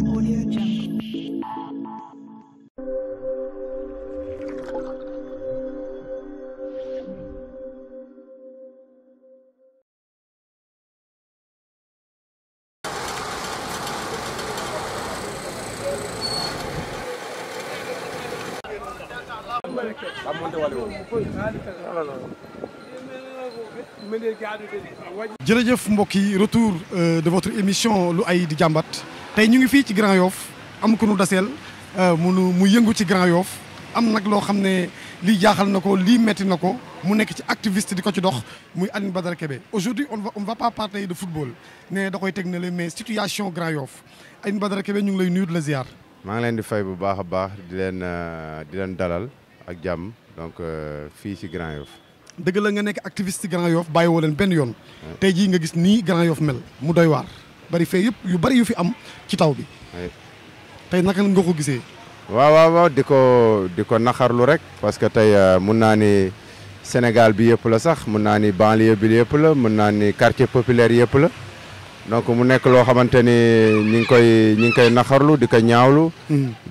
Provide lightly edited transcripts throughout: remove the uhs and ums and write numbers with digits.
Audio Jungle. jërëjëf mbokk yi retour de votre émission lu ay di jàmbat tey ñu ngi fii ci Grand Yoff am ku nu daseel mu yëngu ci Grand Yoff am nag loo xam ne lii jaaxal na ko lii metti na ko mu nekk ci activiste di ko ci dox muy Alioune Badara Kébé. Aujourd'hui on va pas parler de football ne da koy teg ne le mais situation Grand Yoff Alioune Badara Kébé ñu ngi lay nuyu di la ziar. maa ngi leen di fay bu baax a baax di leen dalal ak jàmm donc fii ci Grand Yoff. dëgg la nga nekk activiste Grand Yoff bàyyi woo leen benn yoon. tey jii nga gis nii Grand Yoff mel mu doy waar bari fee yëpp yu bari yu fi am ci taw bi. tey naka nga ko gisee. waaw di ko naxarlu rek parce que tey mun naa ni Sénégal bi yëpp la sax mun naa ni banlieue bi yëpp la mun naa ni quartier populaire yëpp la donc mu nekk loo xamante ni ñi ngi koy naxarlu di ko ñaawlu.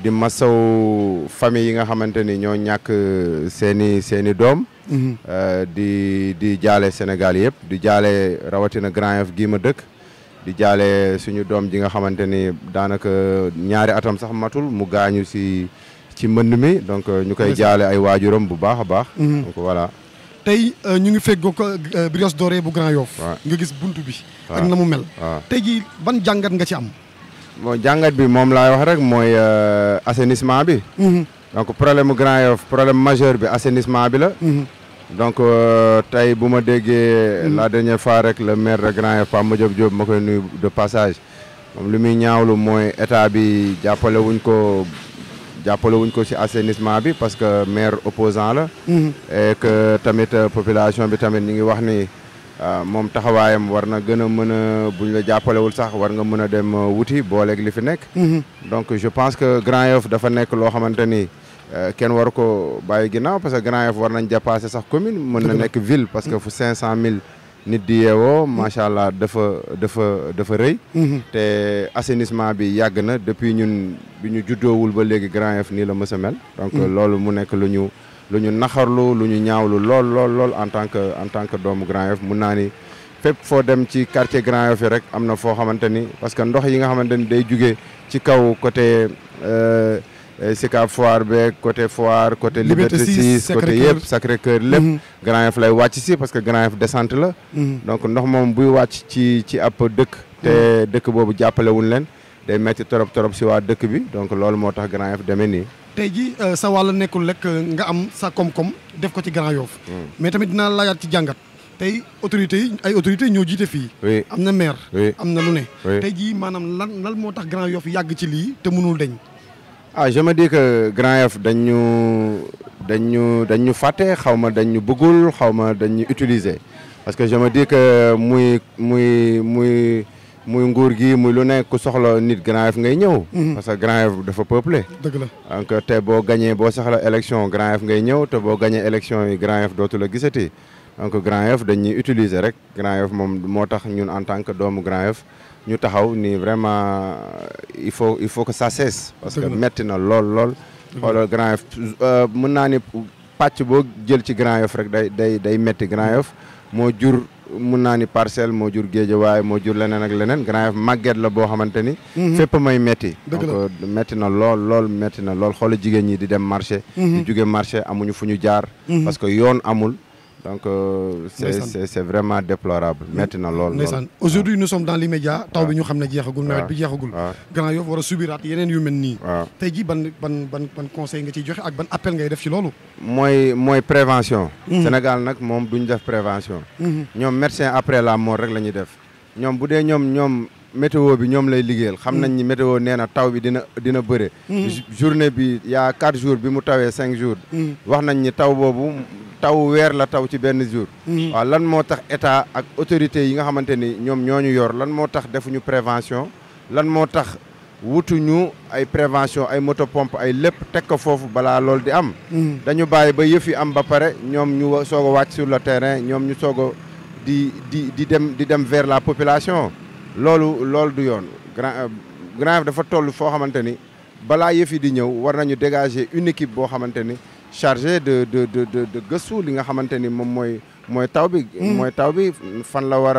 di masaw famille yi nga xamante ni ñoo ñàkk seeni doom. di jaale Sénégal yëpp di jaale rawatina Grand Yoff gii ma dëkk di jaale suñu doom ji nga xamante ni daanaka ñaari atam sax matul mu gaañu ci mbënd mi donc ñu koy jaale ay waajuram bu baax a baax. donc voilà. tey ñu ngi feggoo ko Brioche Dorée bu Grand Yoff. nga gis buntu bi. ak na mu mel. tey jii ban jàngat nga ci am. bon jàngat bi moom laay wax rek mooy assainissement bi. donc problème mu Grand Yoff problème majeur bi assainissement bi la. donc tey bu ma déggee la dernière fois rek le maire de Grand Yoff Pape Madiop Diop ma koy nuyu de passage moom li muy ñaawlu mooy état bi jàppale wuñ ko ci assainissement bi parce que maire opposant la. et que tamit population bi tamit ñu ngi wax ni moom taxawaayam war na gën a mën a buñ la jàppalewul sax war nga mën a dem wuti booleeg li fi nekk. donc je pense que Grand Yoff dafa nekk loo xamante ni. kenn war ko bàyyi ginnaaw parce que Grand Yoff war nañ dépasser sax commune mën na nekk ville parce que fu 500000 nit di yeewoo macha allah dafa rëy. te assainissement bi yàgg na depuis ñun bi ñu juddoowul ba léegi Grand Yoff nii la mës a mel. donc loolu mu nekk lu ñu naxarlu lu ñu ñaawlu lool en tant que doomu Grand Yoff mun naa ni fépp foo dem ci quartier Grand Yoff yi rek am na foo xamante ni parce que ndox yi nga xamante ni day jugee ci kaw côté. Sicap Foire beeg côté Foire côté Liberté 6 côté yëpp Sacré-Cœur lépp Grand Yoff lay wàcc si parce que Grand Yoff descente la donc ndox moom buy wàcc ci ab dëkk te dëkk boobu jàppale wuñ leen day metti torop si waa dëkk bi donc loolu moo tax Grand Yoff demee nii. tey ji sa wàll nekkul rek nga am sa koom-koom def ko ci Grand Yoff mais tamit dinaa laajaat ci jàngat tey ay autorités ñoo jiite fii. am na maire. am na lu ne. tey jii maanaam lan moo tax Grand Yoff yàgg ci lii te mënul deñ. Je me dis que Grand Yoff dañu fàtte xaw ma dañu bëggul xaw ma dañu utiliser parce que je me dis que muy nguur gi muy lu nekk ku soxla nit Grand Yoff ngay ñëw. parce que Grand Yoff dafa peuplé. dëgg la donc te boo gañee boo soxla élection Grand Yoff ngay ñëw te boo gañee élection yi Grand Yoff dootu la gisati donc Grand Yoff dañuy utiliser rek Grand Yoff moom moo tax ñun en tant que doomu Grand Yoff ñu taxaw ni vraiment il faut que ça cesse parce que metti na lool xoolal Grand Yoff mën naa ni pàcc boo jël ci Grand Yoff rek day metti Grand Yoff moo jur mën naa ni Parcelles moo jur Guédiawaye moo jur leneen ak leneen Grand Yoff màgget la boo xamante ni fépp may metti donc metti na lool metti na lool xoolal jigéen ñi di dem marché di jóge marché amuñu fu ñu jaar parce que yoon amul donc c'est vraiment déplorable metti na lool. ndeysaan aujourd'hui nous sommes dans l'immédiat taw bi ñu xam ne jeexagul nawet bi jeexagul. Grand Yoff war a subiraat yeneen yu mel nii. tey jii ban conseil nga ciy joxe ak ban appel ngay def ci loolu. mooy prévention. Sénégal nag moom duñ def prévention. ñoom médecin après la mort rek la ñuy def ñoom bu dee ñoom météo bi ñoom lay liggéeyal. xam nañ ni météo nee na taw bi dina bëre. journée bi y a 4 jours bi mu tawee 5 jours. wax nañ ni taw boobu. taw weer la taw ci benn jour. waaw lan moo tax état ak autorités yi nga xamante ni ñoom ñoo ñu yor lan moo tax defuñu prévention lan moo tax wutuñu ay prévention ay moto pompe ay lépp teg ko foofu balaa loolu di am. dañu bàyyi ba yëf yi am ba pare ñoom ñu soog a wàcc sur le terrain ñoom ñu soog a di dem vers la population loolu du yoon Grand Yoff dafa toll foo xamante ni balaa yëf yi di ñëw war nañu dégager une équipe boo xamante ni chargée de gëstu li nga xamante ni moom mooy taw bi. mooy taw bi fan la war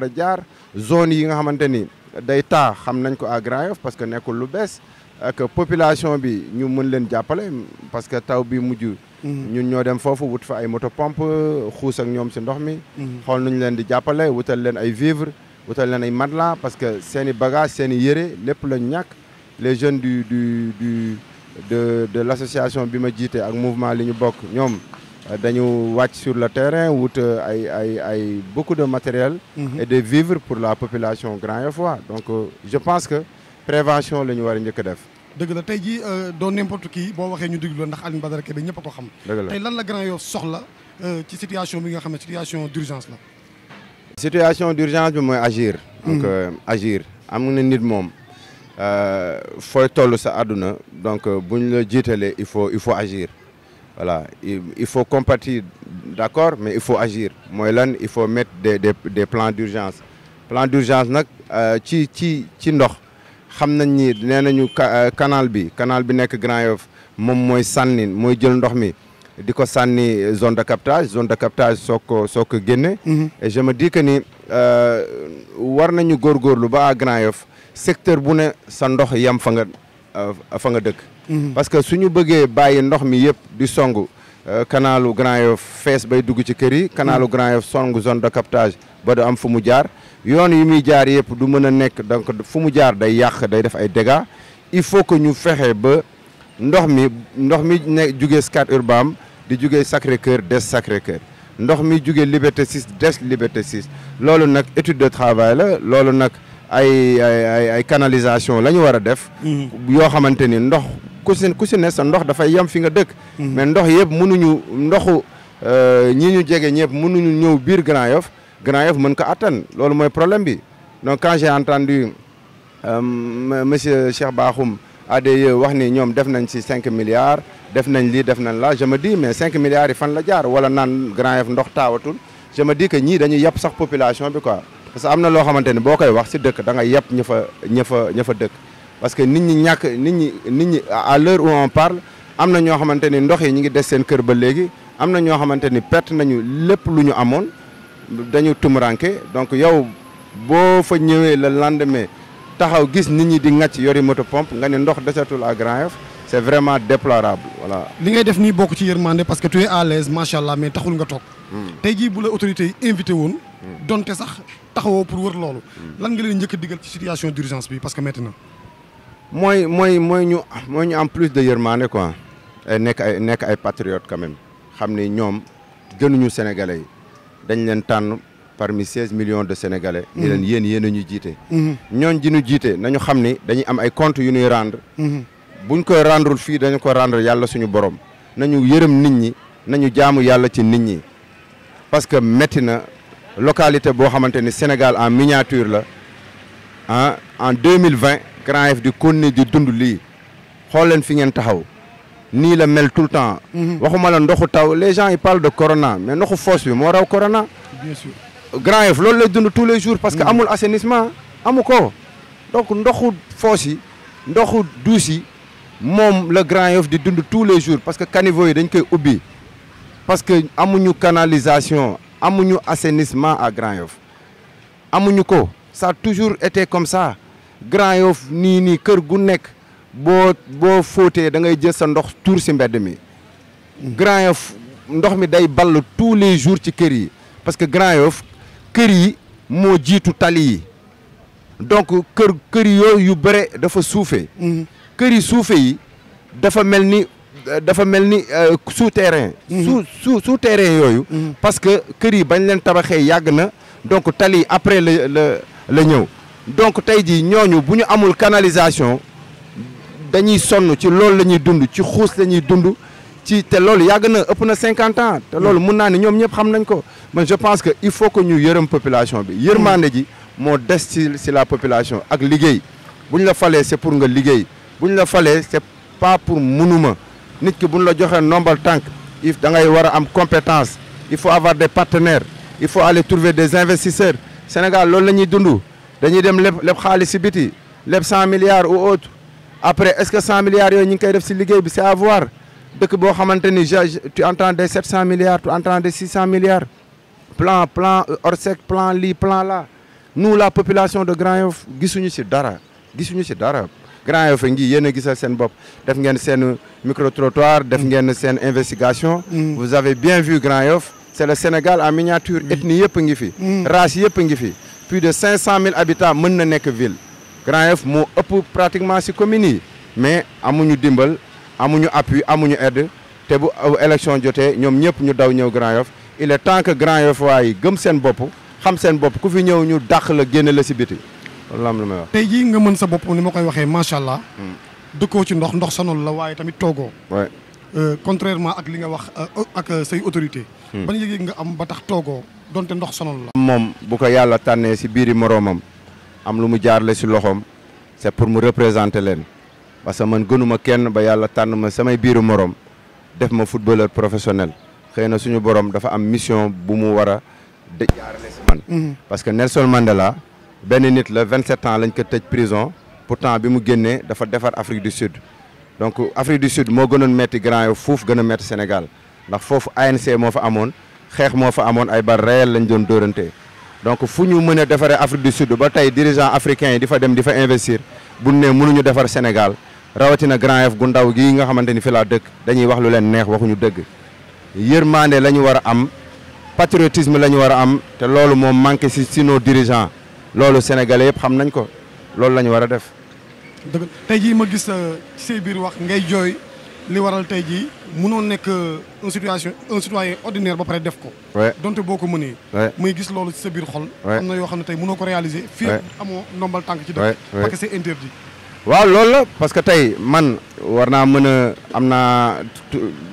a jaar zone yi nga xamante ni day taa xam nañ ko à Grand Yoff parce que nekkul lu bees ak population bi ñu mën leen jàppale parce que taw bi mujj. ñun ñoo dem foofu wut fa ay moto pompe xuus ak ñoom si ndox mi. xool nuñ leen di jàppale wutal leen ay vivres wutal leen ay matelas parce que seen i bagages seen i yëre lépp lañ ñàkk les jeunes de l'association bi ma jiite ak mouvement li ñu bokk ñoom dañu wàcc sur le terrain wut ay beaucoup de matériel et de vivres pour la population Grand Yoffois donc je pense que prévention la ñu war a njëkk a def. dëgg la tey jii doo n'importe qui boo waxee ñu déglu la ndax Alioune Badara Kébé ñëpp a ko xam. tey lan la Grand Yoff soxla ci situation bi nga xam ne situation d'urgence la. situation d'urgence bi mooy agir. donc agir am na nit moom fooy toll sa àdduna donc buñ la jiitalee il faut agir voilà il faut compatir d'accord mais il faut agir mooy lan il faut mettre des plans d'urgence plan d'urgence nag ci ndox. xam nañ ni nee nañu canal bi nekk Grand Yoff moom mooy sànni mooy jël ndox mi di ko sànni zone de captage soo ko génne. et je me dis que ni war nañu góorgóorlu ba à Grand Yoff secteur bu ne sa ndox yam fa nga dëkk. parce que suñu bëggee bàyyi ndox mi yëpp di songu canalu Grand Yoff fees bay dugg ci kër yi. canalu Grand Yoff songu zone de captage ba du am fu mu jaar. yoon yi muy jaar yëpp du mën a nekk donc fu mu jaar day yàq day def ay dégâts il faut que ñu fexe ba ndox mi ne jugee Scat Urbam di jugee Sacré-Cœur des Sacré-Cœur ndox mi jugee Liberté 6 des Liberté 6 loolu nag étude de travail la loolu nag ay canalisation la ñu war a def. yoo xamante ni ndox ku si ne sa ndox dafay yem fi nga dëkk. mais ndox yëpp mënuñu ndoxu ñi ñu jege ñëpp mënuñu ñëw biir Grand Yoff. Grand Yoff mën ko attan loolu mooy problème bi donc quand j'ai entendu monsieur Cheikh Bakhoum ADE wax ni ñoom def nañ ci 5 milliards def nañ lii def nañ la je me dis mais 5 milliards yi fan la jaar wala naan Grand Yoff ndox taawatul je me dis que ñii dañuy yàpp sax population bi quoi parce que am na loo xamante ni boo koy wax ci dëkk da nga yàpp ña fa dëkk parce que nit ñi à l'heure où on parle am na ñoo xamante ni ndox yi ñu ngi des seen kër ba léegi am na ñoo xamante ni perte nañu lépp lu ñu amoon dañu tumuranke donc yow boo fa ñëwee le lendemain taxaw gis nit ñi di ŋàcc yori moto pompe nga ne ndox desatul à Grand Yoff c'est vraiment déplorable voilà. li ngay def nii bokk ci yërmande parce que tu es à l'aise macha allah mais taxul nga toog. tey jii bu la autorités yi invité woon. donte sax taxawoo pour wër loolu. lan nga leen njëkk a digal ci situation d'urgence bi parce que métti na. mooy ñu am plus de yërmande quoi. nekk ay patriotes quand même xam ne ñoom gënuñu Sénégalais yi. dañ leen tànn parmi 16 millions de Sénégalais. ni leen yéen a ñu jiite. ñooñ ji ñu jiite nañu xam ni dañuy am ay comptes yu ñuy rendre. buñ koy rendrul fii dañu ko rendre yàlla suñu borom. nañu yërëm nit ñi nañu jaamu yàlla ci nit ñi. parce que métti na localité boo xamante ni Sénégal en miniature la en 2020 Grand Yoff di continuer di dund lii xool leen fi ngeen taxaw. nii la mel tout le temps. waxuma la ndoxu taw les gens ils parlent de corona mais ndoxu fosse bi moo raw corona. bien sûr Grand Yoff loolu lay dund tous les jours parce que amul assainissement amu ko donc ndoxu fosse yi ndoxu douche yi moom la Grand Yoff di dund tous les jours parce que caniveaux yi dañ koy ubbi parce que amuñu canalisation amuñu assainissement à Grand Yoff amuñu ko ça a toujours été comme ça Grand Yoff nii kër gu nekk. boo fóotee da ngay jël sa ndox tuur si mbedd mi Grand Yoff ndox mi day ball tous les jours ci kër yi parce que Grand Yoff kër yi moo jiitu tali yi donc kër yooyu yu bëre dafa suufee kër yi suufe yi dafa mel ni souterrain souterrain yooyu parce que kër yi bañ leen tabaxee yàgg na donc tali yi après la ñëw donc tey jii ñooñu bu ñu amul canalisation dañuy sonn ci loolu la ñuy dund ci xuus la ñuy dund ci te loolu yàgg na ëpp na 50 ans te loolu mun naa ne ñoom ñëpp xam nañ ko man je pense que il faut que ñu yërëm population bi yërmande ji moo des ci la population ak liggéey bu ñu la falee c'est pour nga liggéey bu ñu la falee c'est pas pour munuma nit ki bu ñu la joxee nombal tànk da ngay war a am compétence il faut avoir des partenaires il faut aller trouver des investisseurs Sénégal loolu la ñuy dund dañuy dem lépp xaalis ci biti leb 100 milliards ou autre après est-ce que 100 milliards yooyu ñu ngi koy def si liggéey bi c'est à voir dëkk boo xamante ni tu entends des 700 milliards tu entends des 600 milliards plan Orsec plan lii plan là nous la population de Grand Yoff gisuñu si dara Grand Yoff ngi yéen a gisal seen bopp def ngeen seen micro-trottoir def ngeen seen investigation vous avez bien vu Grand Yoff c'est le Sénégal en miniature ethnie yëpp ngi fi race yëpp ngi fi plus de 500 000 habitants mën na nekk ville Grand Yoff moo ëpp pratiquement si communes yi mais amuñu dimbal amuñu appui amuñu aide te bu élection jotee ñoom ñëpp ñu daw ñëw Grand Yoff il est temps que Grand Yoff waaye gëm seen bopp xam seen bopp ku fi ñëw ñu dàq la génne la si biti loolu la am lu may wax. tey jii nga mën sa bopp ni ma koy waxee macha allah. dëkkoo ci ndox sonal la waaye tamit toogoo. contrairement ak li nga wax ak say autorité ban yëg-yëg nga am ba tax toogoo donte ndox sonal la. moom bu ko yàlla tànnee si biiri moroomam am lu mu jaarale si loxoom c'est pour mu représenter leen parce que man gënuma kenn ba yàlla tànn ma samay biiru moroom def ma footballeur professionnel xëy na suñu borom dafa am mission bu mu war a jaarale si man. parce que Nelson Mandela benn nit la 27 ans lañ ko tëj prison pourtant bi mu génnee dafa defar Afrique du Sud donc Afrique du Sud moo gënoon metti Grand Yoff foofu gën a metti Sénégal ndax foofu ANC moo fa amoon xeex moo fa amoon ay balles réelles lañ doon dóorante donc fu ñu mën a defaree Afrique du Sud ba tey dirigeants africains yi di fa dem di fa investir bu ne mënuñu defar Sénégal rawatina Grand Yoff gu ndaw gii nga xamante ni fi laa dëkk dañuy wax lu leen neex waxuñu dëgg yërmande la ñu war a am patriotisme la ñu war a am te loolu moom manqué si nos dirigeants loolu sénégalais yëpp xam nañ ko loolu la ñu war a def. dëgg tey jii ma gis ci say biir wax ngay jooy li waral tey jii mënoo nekk un citoyen ordinaire ba pare def ko. donte boo ko mënee. muy gis loolu ci sa biir xol. am na yoo xam ne tey mënoo ko réaliser. fii amoo ndombal tànk ci dëkk. parce que c'est interdit. waaw loolu la parce que tey man war naa mën a am naa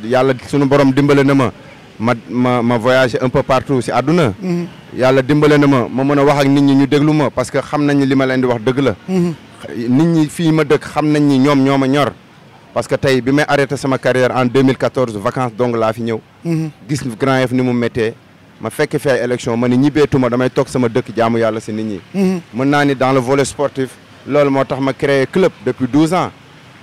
yàlla sunu borom dimbale na ma voyager un peu partout si àdduna. yàlla dimbale na ma mën a wax ak nit ñi ñu déglu ma parce que xam nañ li ma leen di wax dëgg la. nit ñi fii ma dëkk xam nañ ni ñoom ñoo ma ñor. parce que tey bi may arrêté sama carrière en 2014 vacances donc laa fi ñëw. gis Grand Yoff ni mu méttee ma fekk fi ay élection ma ni ñibbeetuma damay toog sama dëkk jaamu yàlla si nit ñi. mën naa ni dans le volet sportif loolu moo tax ma créé club depuis 12 ans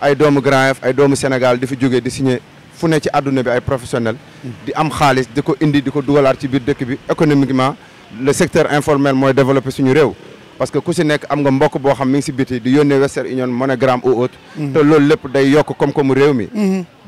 ay doomu Grand Yoff ay doomu Sénégal di fi jógee di signé fu ne ci àdduna bi ay professionnels. di am xaalis di ko indi di ko dugalaat ci biir dëkk bi économiquement le secteur informel mooy développé suñu réew. parce que ku si nekk am nga mbokk boo xam mi ngi si biti di yónnee Western Union MoneyGram ou autre. te loolu lépp day yokk koom-koomu réew mi.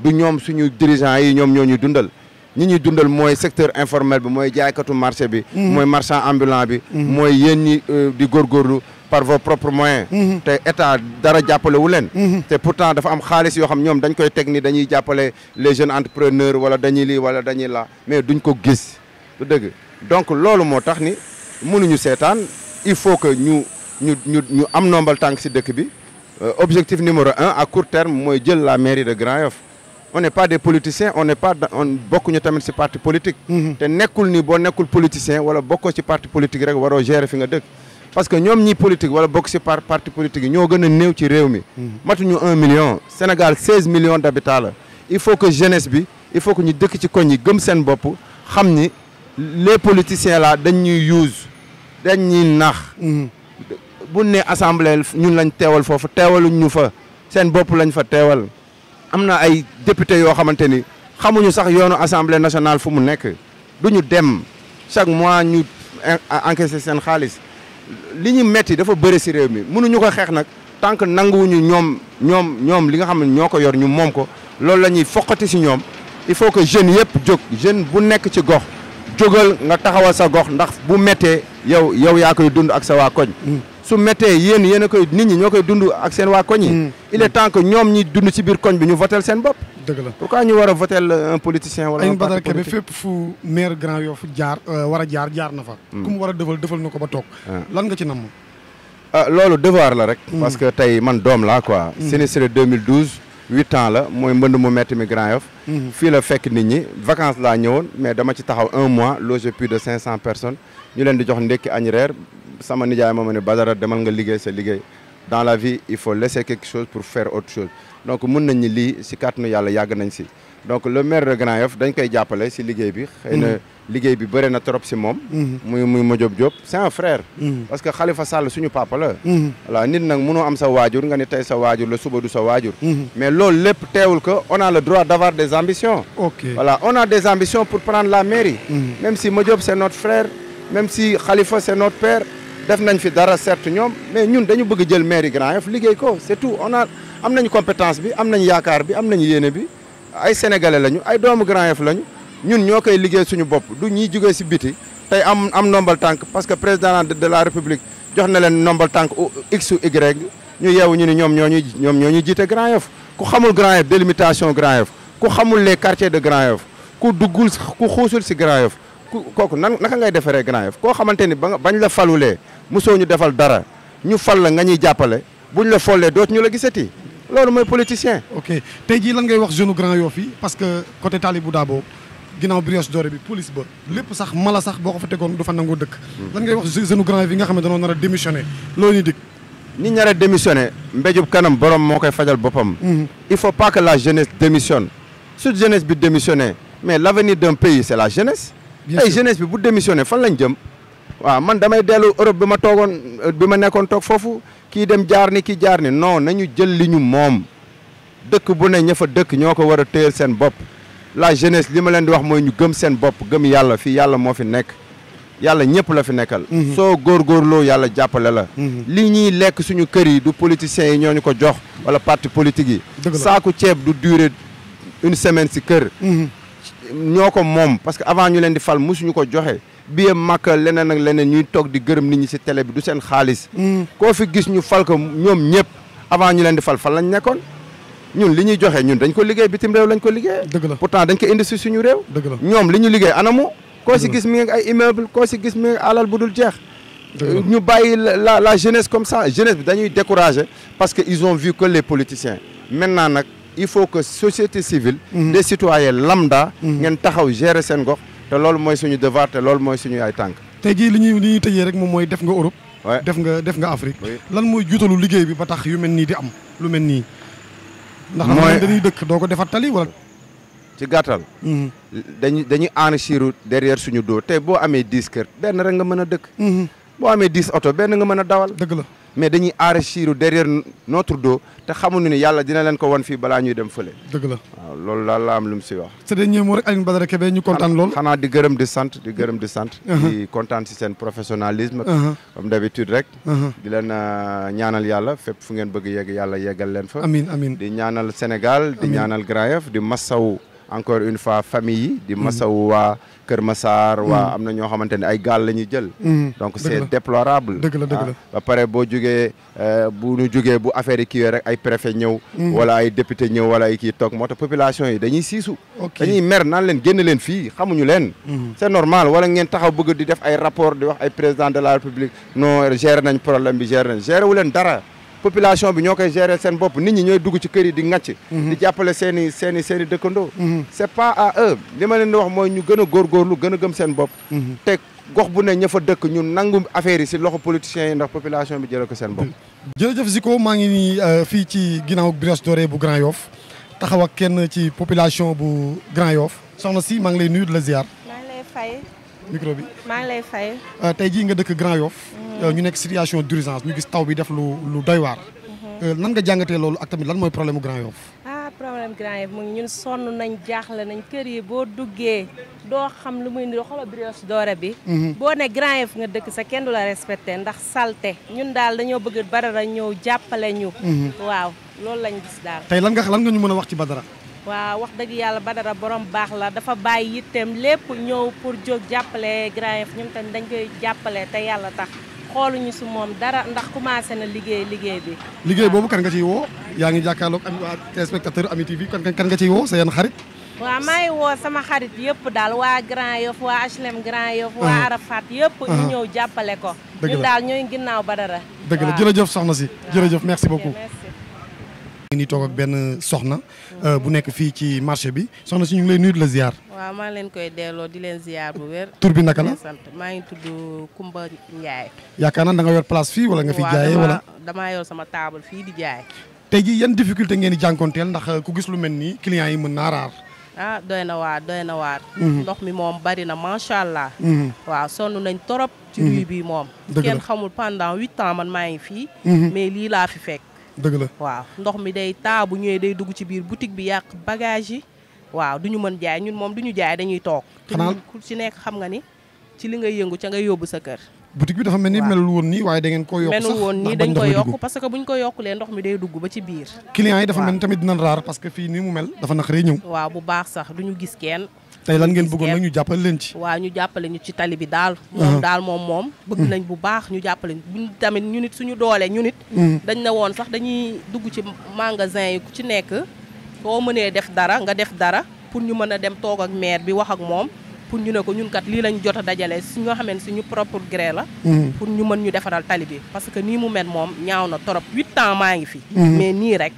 du ñoom suñu dirigeants yi ñoom ñoo ñuy dundal. ñi ñuy dundal mooy secteur informel bi mooy jaaykatu marché bi. mooy marchand ambulant bi. mooy yéen ñi di góorgóorlu par vos propres moyens. te état dara jàppale wu leen. te pourtant dafa am xaalis yoo xam ñoom dañ koy teg ni dañuy jàppale les jeunes entrepreneurs wala dañuy lii wala dañuy la mais duñ ko gis du dëgg donc loolu moo tax ni mënuñu seetaan. il faut que ñu am nombal tànk ci dëkk bi objectif numéro 1 à court terme mooy jël la mairie de Grand Yoff on n'est pas des politiciens on bokkuñu tamit ci parti politique te nekkul ni boo nekkul politicien wala bokkoo ci parti politique rek waroo gérer fi nga dëkk parce que ñoom ñi politique wala bokk ci parti politique yi ñoo gën a néew ci réew mi matuñu 1 million Sénégal 16 millions d'habitants la il faut que jeunesse bi il faut que ñu dëkk ci koñ yi gëm seen bopp xam ni les politiciens là dañ ñuy use dañ ñuy nax bu ne assemblée ñun lañ teewal foofu teewaluñ ñu fa seen bopp lañ fa teewal am na ay député yoo xamante ni xamuñu sax yoonu assemblée nationale fu mu nekk duñu dem chaque mois ñu encaisser seen xaalis li ñu metti dafa bëri ci réew mi mënuñu ko xeex nag tant que nanguwuñu ñoom li nga xam ne ñoo ko yor ñu moom ko loolu la ñuy foqati ci ñoom il faut que jeunes yëpp jóg jeune bu nekk ci gox jógal nga taxawal sa gox ndax bu méttee yow yaa koy dund ak sa waa koñ su méttee yéen a koy nit ñi ñoo koy dund ak seen waa koñ yi il est temps que ñoom ñi dund ci biir koñ bi ñu votel seen bopp dëgg la pourquoi ñu war a votel un politicien wala un parti politique fépp fu maire Grand Yoff jaar war a jaar na fa ku mu war a defal na ko ba toog lan nga ci namm loolu devoir la rek parce que tey man doom laa quoi sinistré 2012 8 ans la mooy mbënd mu metti mi Grand Yoff fii la fekk nit ñi vacances laa ñëwoon mais dama ci taxaw 1 mois logé plus de 500 personnes ñu leen di jox ndekki añ reer sama nijaay ma ne Badara demal nga liggéey sa liggéey dans la vie il faut laisser quelque chose pour faire autre chose donc mun nañ ni lii si kàttanu yàlla yàgg nañ si donc le maire de Grand Yoff dañ koy jàppale si liggéey bi xëy na liggéey bi bëri na trop si moom muy Madiop Diop c'est un frère parce que Khalifa Sall suñu papa la voilà nit nag mënoo am sa waajur nga ni tey sa waajur la suba du sa waajur mais loolu lépp teewul que on a le droit d'avoir des ambitions voilà on a des ambitions pour prendre la mairie même si Madiop c'est notre frère même si Khalifa c'est notre père def nañ fi dara certes ñoom mais ñun dañu bëgg jël mairie Grand Yoff liggéey ko c'est tout am nañu compétence bi am nañu yaakaar bi am nañu yéene bi ay sénégalais lañu ay doomu Grand Yoff lañu ñun ñoo koy liggéey suñu bopp du ñuy jógee si biti tey am ndombal tànk parce que président de la république jox na leen ndombal tànk x ou y ñu yeewu ñu ni ñoom ñoo ñuy jiite Grand Yoff ku xamul Grand Yoff délimitation Grand Yoff ku xamul les quartiers de Grand Yoff ku duggul ku xuusul si Grand Yoff kooku naka ngay defaree Grand Yoff koo xamante ni bañ la falulee mosoo ñu defal dara ñu fal la nga ñuy jàppale buñ la follee dootu ñu la gisati loolu mooy politicien. ok tey jii lan ngay wax jeune Grand Yoff yi parce que côté Talibou Dabo ginnaaw Brioche Dorée bi police ba lépp sax mala sax boo ko fa tegoon du fa nangoo dëkk. lan ngay wax jeune Grand Yoff yi nga xam ne dañoo nar a démissionné loolu ñu dig. ñi nar a démissionné mbéjub kanam borom moo koy fajal boppam. il faut pas que la jeunesse démissionne su jeunesse bi démissionné mais l'avenir d'un pays c'est la jeunesse. ay jeunesse bi bu démissionné fan lañ jëm. waaw man damay dellu Europe bi ma nekkoon toog foofu kii dem jaar ni kii jaar ni non nañu jël li ñu moom dëkk bu ne ña fa dëkk ñoo ko war a téyel seen bopp la jeunesse li ma leen di wax mooy ñu gëm seen bopp gëm yàlla fii yàlla moo fi nekk yàlla ñëpp la fi nekkal soo góorgóorloo yàlla jàppale la li ñuy lekk suñu kër yi du politiciens yi ñoo ñu ko jox wala parti politique yi saaku ceeb du durer une semaine si kër ñoo ko moom parce que avant ñu leen di fal musuñu ko joxe biye màkk leneen ak leneen ñuy toog di gërëm nit ñi ci télé bi du seen xaalis koo fi gis ñu fal ko ñoom ñëpp avant ñu leen di fal lañ nekkoon ñun li ñuy joxe ñun dañ ko liggéey bitim réew lañ ko liggéey pourtant dañ ko indi ci suñu réew ñoom li ñu liggéey anamu koo ci gis mi ngi ay immeuble koo ci gis mi ngi alal bu dul jeex ñu bàyyi la jeunesse comme ça jeunesse bi dañuy décourager parce que ils ont vu que les politiciens maintenant nag il faut que société civile des citoyens lambda ngeen taxaw gérer seen gox te loolu mooy suñu devoir te loolu mooy suñu ay tànk tey jii li ñuy tëjee rek moom mooy def nga Europe def nga Afrique lan mooy juutalu liggéey bi ba tax yu mel nii di am lu mel nii ndax am dañuy dëkk doo ko defar tali wala ci gàttal dañuy enrichir derrière suñu dos tey boo amee 10 kër benn rek nga mën a dëkk boo amee 10 oto benn nga mën a dawal dëgg la mais dañuy enrichir derrière notre dos te xamuñu ni yàlla dina leen ko wan fii balaa ñuy dem fële. dëgg la waaw loolu daal la am lu mu si wax. c'est dernier mot rek Alioune Badara Kébé ñu kontaan lool. xanaa di gërëm di sant di gërëm di sant. di kontaan si seen professionnalisme. comme d'habitude rek. di leen ñaanal yàlla fépp fu ngeen bëgg yegg yàlla yeggal leen fa. amiin amiin di ñaanal Sénégal. di ñaanal Grand Yoff di masawu encore une fois famille yi. di masawu waa Kër Massar waa am na ñoo xamante ne ay gaal la ñuy jël. donc c'est déplorable. dëgg la dëgg la ba pare boo jugee bu ñu jugee bu affaire yi kiiwee rek ay préfet ñëw. wala ay député ñëw wala ay kii toog moo tax population yi dañuy siisu. dañuy mer naan leen génn leen fii xamuñu leen. c'est normal wala ngeen taxaw bëgg di def ay rapport di wax ay président de la république non gérer nañ problème bi gérer wu leen dara. population bi ñoo koy gérer seen bopp nit ñi ñooy dugg ci kër yi di ŋàcc di jàppale seen i dëkkandoo c'est pas à eux li ma leen di wax mooy ñu gën a góorgóorlu gën a gëm seen bopp te gox bu ne ña fa dëkk ñu nangu affaire yi si loxo politiciens yi ndax population bi jëlee ko seen bopp jërëjëf Zico maa ngi nii fii ci ginnaaw Brioche Dorée bu Grand Yoff taxaw ak kenn ci population bu Grand Yoff soxna si maa ngi lay nuyu di la ziar maa ngi lay fay micro bi maa ngi lay fay tey jii nga dëkk Grand Yoff ñu nekk situation d'urgence ñu gis taw bi def lu doy waar nan nga jàngatee loolu ak tamit lan mooy problème mu Grand Yoff problème Grand Yoff mu ngi ñun sonn nañ jaaxle nañ kër yi boo duggee doo xam lu muy ni xoolal Brioche Dorée bi boo ne Grand Yoff nga dëkk sa kenn du la respecté ndax salte ñun daal dañoo bëgg Badara ñëw jàppale ñu waaw loolu lañ gis daal tey lan nga ñu mën a wax ci Badara waaw wax dëgg yàlla Badara borom baax la dafa bàyyi yitteem lépp ñëw pour jóg jàppale Grand Yoff ñun tamit dañ koy jàppale te yàlla tax xooluñu si moom dara ndax commencé na liggéey bi. liggéey boobu kan nga ciy woo yaa ngi jàkkaarloog am waa téléspectateur Ami TV kan nga ciy woo sa yenn xarit. waaw maa ngi woo sama xarit yëpp daal waa Grand Yoff waa HLM Grand Yoff waa Arafat yëpp ñu ñëw jàppale ko. dëgg la ñun daal ñooy ginnaaw Badara. dëgg la jërëjëf soxna si jërëjëf merci beaucoup. merci. ni toog ak benn soxna bu nekk fii ci marché bi soxna si ñu ngi lay nuyu di la ziar. waaw maa leen koy delloo di leen ziar bu wér. tur bi naka la sant maa ngi tudd Kumba Ndiaye. yaakaar naa da nga yor place fii wala nga fi jaayee wala. damaa yor sama table fii di jaay. tey jii yan difficulté ngeen di jànkonteel ndax ku gis lu mel nii clients yi mën naa raar. ah doy na waar doy na waar. ndox mi moom bari na macha allah. waaw sonn nañ torop ci rue bi moom. kenn xamul pendant 8 ans man maa ngi fii. mais lii laa fi fekk. dëgg la waaw ndox mi day taa bu ñëwee day dugg ci biir boutique bi yàq bagage yi waaw du ñu mën jaay ñun moom du ñu jaay dañuy toog. xanaa ku ci nekk xam nga ni ci li ngay yëngu ca ngay yóbbu sa kër. boutique bi dafa mel ni melul woon nii waaye da ngeen ko yokk sax melul woon nii dañ ko yokk parce que buñ ko yokkulee ndox mi day dugg ba ci biir. clients yi dafa mel ni tamit dinañ raar parce que fii nii mu mel dafa naqaree ñëw. waaw bu baax sax duñu gis kenn. tey lan ngeen bëggoon nag ñu jàppale leen ci. waaw ñu jàppale ñu ci tali bi daal. moom bëgg nañ bu baax ñu jàppale buñ tamit ñu nit suñu doole ñu nit. dañ ne woon sax dañuy dugg ci magasin yi ku ci nekk soo mënee def dara nga def dara pour ñu mën a dem toog ak maire bi wax ak moom pour ñu ne ko ñun kat lii lañ jot a dajale suñu nga xamante suñu propre gré la. pour ñu mën ñu defaral tali bi parce que nii mu mel moom ñaaw na trop 8 ans maa ngi fi. mais nii rek.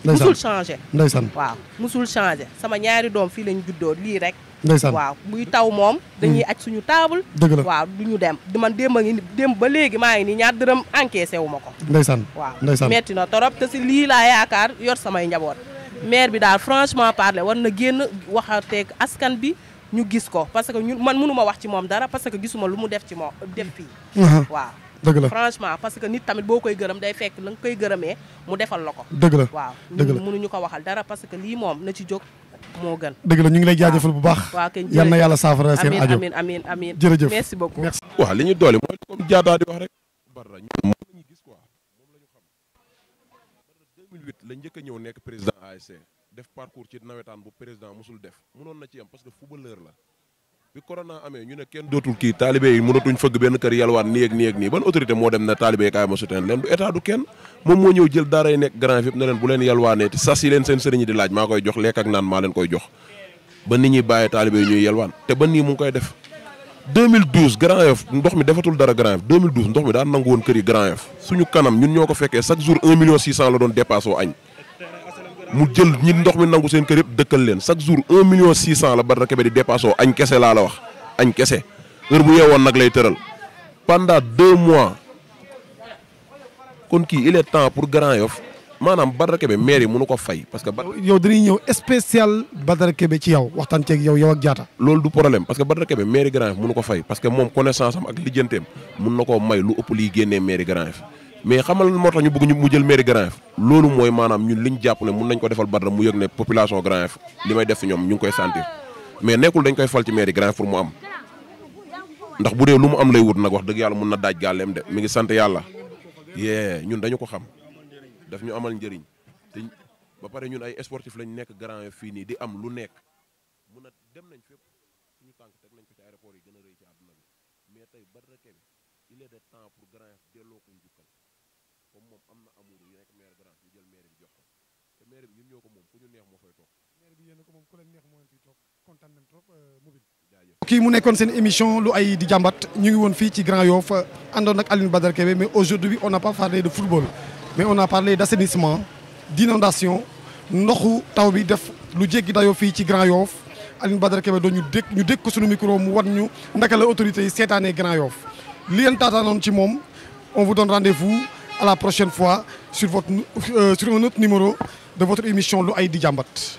musul changé. ndeysaan waaw musul changé sama ñaari doom fii lañ juddoo lii rek. ndeysaan waaw buy taw moom dañuy aj suñu table. dëgg la waaw du ñu dem man démb ba léegi maa ngi nii ñaar dërëm encaissé wu ma ko. ndeysaan waaw ndeysaan metti na torop te si lii laa yaakaar yor samay njaboot. maire bi daal franchement parler war na génn waxateeg askan bi ñu gis ko parce que ñun man mënuma wax ci moom dara parce que gisuma lu mu def ci moom def fii. waaw dëgg la franchement parce que nit tamit boo koy gërëm day fekk la nga koy gërëmee mu defal la ko. dëgg la waaw dëgg la mënuñu ko waxal dara parce que lii moom na ci jóg moo gën. dëgg la ñu ngi lay jaajëfal bu baax. waaw kay yal na yàlla saafara seen aajo amiin jërëjëf merci beaucoup. merci. waaw li ñu doole mooy comme Diatta di wax rek. Barra ñun moom la ñu gis quoi moom la ñu xam. Barra 2008 la njëkk a ñëw nekk président ASC def parcours ci nawetaan bu président musul def mënoon na ci am parce que footballeur la. bi corona amee ñu ne kenn dootul kii taalibe yi mënatuñ fëgg benn kër yalwaan nii ak nii ban autorité moo dem ne taalibe yi kaay ma soutien leen du état du kenn moom moo ñëw jël daara yi nekk grand yëpp ne leen bu leen yalwaanee te sas yi leen seen sëriñ yi di laaj maa koy jox lekk ak naan maa leen koy jox ba nit ñi bàyyee taalibe yi ñuy yalwaan te ba nii mu ngi koy def 2012 Grand Yoff ndox mi defatul dara Grand Yoff 2012 ndox mi daan nangu woon kër yi Grand Yoff suñu kanam ñun ñoo ko fekkee chaque jour 1 million 600 la doon dépassé oo añ mu jël ñi ndox mi nangu seen kër yëpp dëkkal leen chaque jour 1 million 600 la Badara Kebe di dépassé oo añ kese laa la wax añ kese heure bu yeewoon nag lay tëral pendant 2 mois kon kii il est temps pour Grand Yoff maanaam Badara Kebe maire yi mënu ko fay parce que. yow dañuy ñëw spécial Badara Kebe ci yow waxtaan ceeg yow ak Diatta. loolu du problème parce que Badara Kebe maire Grand Yoff mënu ko fay parce que moom connaissance am ak lijjanteem mun na koo may lu ëpp liy génnee maire Grand Yoff mais xamal moo tax ñu bëgg mu jël maire Grand Yoff loolu mooy maanaam ñun liñ jàpp ne mun nañ ko defal Badara mu yëg ne population Grand Yoff li may def si ñoom ñu ngi koy sentir mais nekkul dañ koy fal ci maire Grand Yoff pour mu am ndax bu dee lu mu am lay wut nag wax dëgg yàlla mun na daaj gàlleem de mi ngi sant yàlla yee ñun dañu ko xam daf ñu amal njëriñ te ba pare ñun ay sportif lañ nekk Grand Yoff fii nii di am lu nekk mun a dem nañ fépp suñu tànk teg nañ ko ci aéroport yi gën a rëy ci àdduna bi mais tey Badara Kebe il est de temps pour Grand Yoff delloo ko njukkal comme moom am na amour yi nekk maire Grand Yoff ñu jël maire bi jox ko te maire bi ñun ñoo ko moom ku ñu neex moo fay toog maire bi yéen ko moom ku leen neex moo leen fiy toog kontaan nañ trop mobile kii mu nekkoon seen émission lu ay di jàmbat ñu ngi woon fii ci Grand Yoff àndoon ak Aline Badara Kebe mais aujourd'hui on n'a pas parlé de football mais on a parlé d'assainissement d'inondation ndoxu taw bi def lu jéggi dayoo fii ci Grand Yoff Aline Badara Kebe doon ñu dégg ko suñu micro mu wan ñu naka la autorités yi seetaanee Grand Yoff li leen taataanoon ci moom on vous donne rendez-vous à la prochaine fois sur un autre numéro de votre émission lu ay di jàmbat